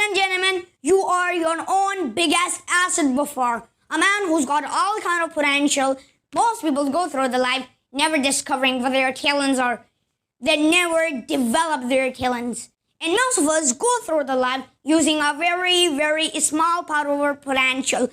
and gentlemen, you are your own biggest asset before. A man who's got all kind of potential. Most people go through the life never discovering what their talents are. They never develop their talents. And most of us go through the life using a very, very small part of our potential.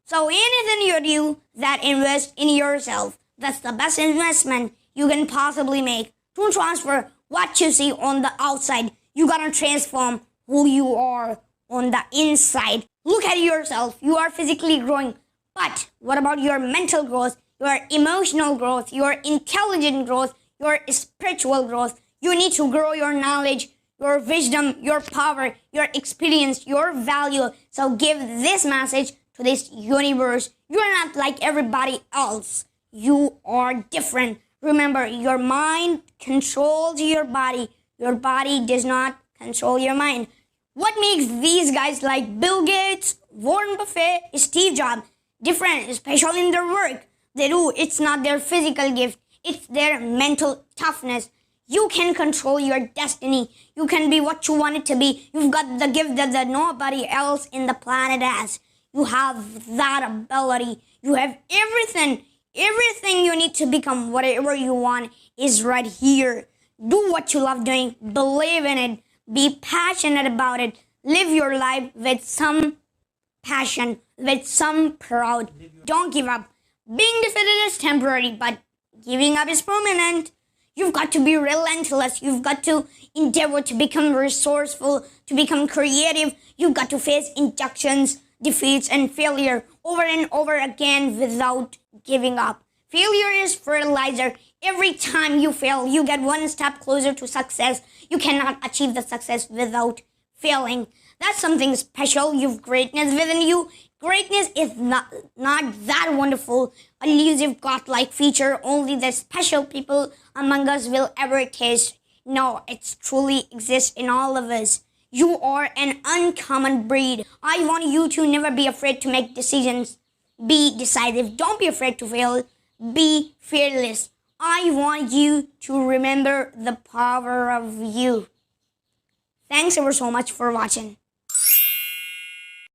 So anything you do that invest in yourself, that's the best investment you can possibly make. Don't transfer what you see on the outside. You gotta transform who you are on the inside. Look at yourself. You are physically growing. But what about your mental growth, your emotional growth, your intelligent growth, your spiritual growth? You need to grow your knowledge, your wisdom, your power, your experience, your value. So give this message to this universe. You're not like everybody else. You are different. Remember, your mind controls your body. Your body does not control your mind. What makes these guys like Bill Gates, Warren Buffett, Steve Jobs different, special in their work? They do. It's not their physical gift. It's their mental toughness. You can control your destiny. You can be what you want it to be. You've got the gift that nobody else in the planet has. You have that ability. You have everything. Everything you need to become whatever you want is right here. Do what you love doing. Believe in it. Be passionate about it. Live your life with some passion, with some pride. Don't give up. Being defeated is temporary, but giving up is permanent. You've got to be relentless. You've got to endeavor to become resourceful, to become creative. You've got to face injunctions, defeats, and failure over and over again without giving up. Failure is fertilizer. Every time you fail, you get one step closer to success. You cannot achieve the success without failing. That's something special. You've greatness within you. Greatness is not that wonderful, elusive, godlike feature only the special people among us will ever taste. No, it truly exists in all of us. You are an uncommon breed. I want you to never be afraid to make decisions. Be decisive. Don't be afraid to fail. Be fearless. I want you to remember the power of you. Thanks ever so much for watching.